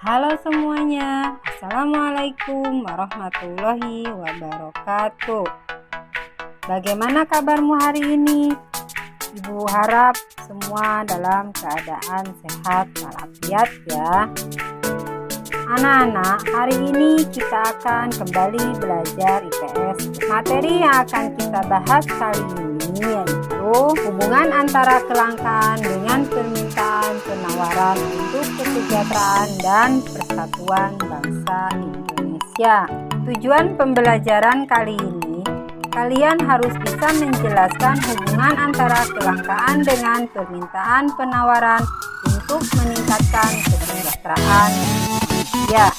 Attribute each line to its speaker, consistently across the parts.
Speaker 1: Halo semuanya, Assalamualaikum warahmatullahi wabarakatuh. Bagaimana kabarmu hari ini? Ibu harap semua dalam keadaan sehat walafiat ya. Anak-anak, hari ini kita akan kembali belajar IPS. Materi yang akan kita bahas kali ini yaitu hubungan antara kelangkaan dengan permintaan penawaran untuk kesejahteraan dan persatuan bangsa Indonesia. Tujuan pembelajaran kali ini, kalian harus bisa menjelaskan hubungan antara kelangkaan dengan permintaan penawaran untuk meningkatkan kesejahteraan. Ya,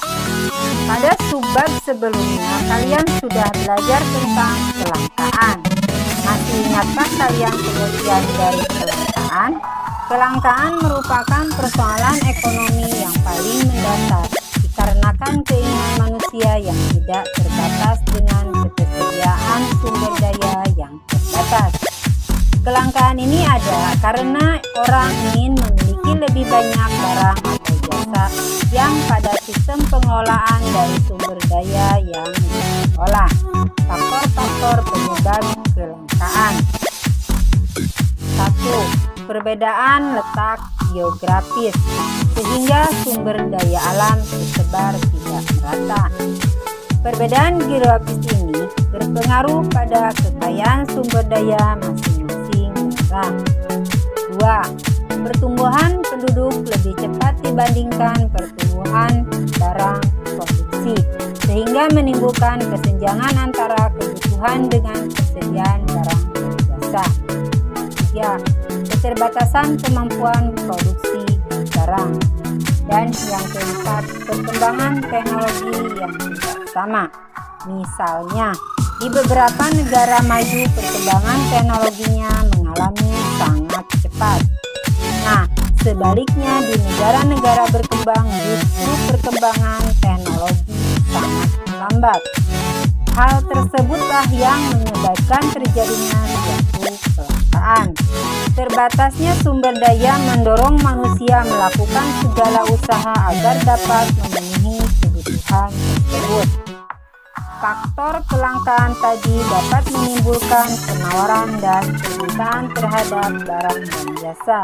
Speaker 1: pada subbab sebelumnya kalian sudah belajar tentang kelangkaan. Masih ingatkah kalian pengertian dari kelangkaan? Kelangkaan merupakan persoalan ekonomi yang paling mendasar dikarenakan keinginan manusia yang tidak terbatas dengan ketersediaan sumber daya yang terbatas. Kelangkaan ini ada karena orang ingin memiliki lebih banyak barang atau jasa yang pada sistem pengelolaan dari sumber daya yang diolah. Faktor-faktor penyebab kelangkaan. 1. Perbedaan letak geografis sehingga sumber daya alam tersebar tidak merata. Perbedaan geografis ini berpengaruh pada kekayaan sumber daya masing-masing daerah. 2. Pertumbuhan penduduk lebih cepat dibandingkan pertumbuhan barang produksi, sehingga menimbulkan kesenjangan antara kebutuhan dengan kesediaan barang dan jasa. 3. Keterbatasan kemampuan produksi barang. Dan yang keempat, perkembangan teknologi yang tidak sama. Misalnya, di beberapa negara maju perkembangan teknologinya mengalami sangat cepat. Nah, sebaliknya di negara-negara berkembang justru perkembangan teknologi sangat lambat. Hal tersebutlah yang menyebabkan terjadinya suatu kelangkaan. Terbatasnya sumber daya mendorong manusia melakukan segala usaha agar dapat memenuhi kebutuhan tersebut. Faktor kelangkaan tadi dapat menimbulkan penawaran dan permintaan terhadap barang dan jasa.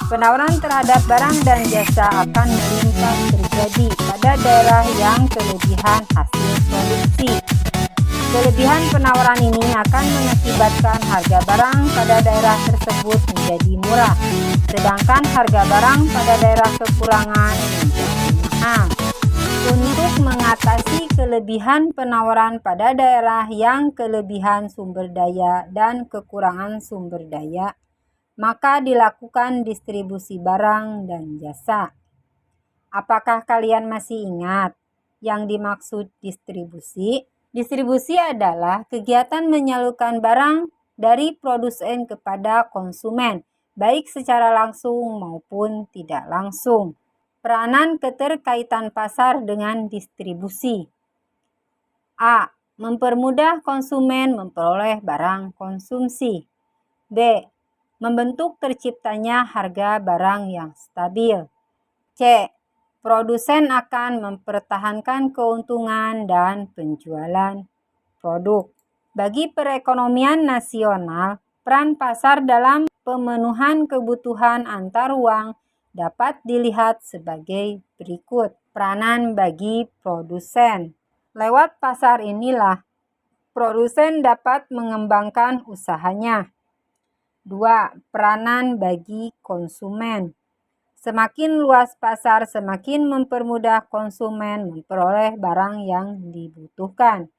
Speaker 1: Penawaran terhadap barang dan jasa akan melimpah terjadi pada daerah yang kelebihan hasil produksi. Kelebihan penawaran ini akan mengakibatkan harga barang pada daerah tersebut menjadi murah, sedangkan harga barang pada daerah kekurangan menjadi mahal. Untuk mengatasi kelebihan penawaran pada daerah yang kelebihan sumber daya dan kekurangan sumber daya, maka dilakukan distribusi barang dan jasa. Apakah kalian masih ingat yang dimaksud distribusi? Distribusi adalah kegiatan menyalurkan barang dari produsen kepada konsumen, baik secara langsung maupun tidak langsung. Peranan keterkaitan pasar dengan distribusi. A. Mempermudah konsumen memperoleh barang konsumsi. B. Membentuk terciptanya harga barang yang stabil. C. Produsen akan mempertahankan keuntungan dan penjualan produk. Bagi perekonomian nasional, peran pasar dalam pemenuhan kebutuhan antar ruang dapat dilihat sebagai berikut. Peranan bagi produsen. Lewat pasar inilah produsen dapat mengembangkan usahanya. 2. Peranan bagi konsumen. Semakin luas pasar, semakin mempermudah konsumen memperoleh barang yang dibutuhkan.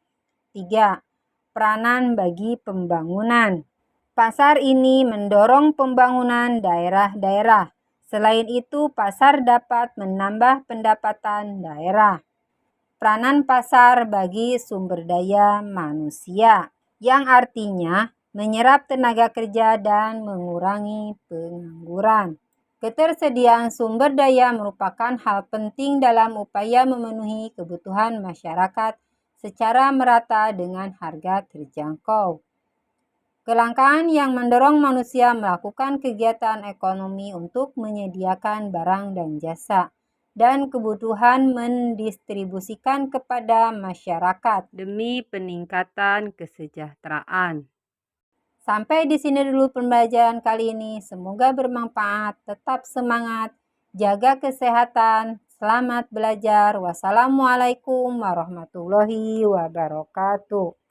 Speaker 1: 3. Peranan bagi pembangunan. Pasar ini mendorong pembangunan daerah-daerah. Selain itu, pasar dapat menambah pendapatan daerah. Peranan pasar bagi sumber daya manusia, yang artinya menyerap tenaga kerja dan mengurangi pengangguran. Ketersediaan sumber daya merupakan hal penting dalam upaya memenuhi kebutuhan masyarakat secara merata dengan harga terjangkau. Kelangkaan yang mendorong manusia melakukan kegiatan ekonomi untuk menyediakan barang dan jasa dan kebutuhan mendistribusikan kepada masyarakat demi peningkatan kesejahteraan. Sampai di sini dulu pembelajaran kali ini. Semoga bermanfaat. Tetap semangat, jaga kesehatan, selamat belajar. Wassalamualaikum warahmatullahi wabarakatuh.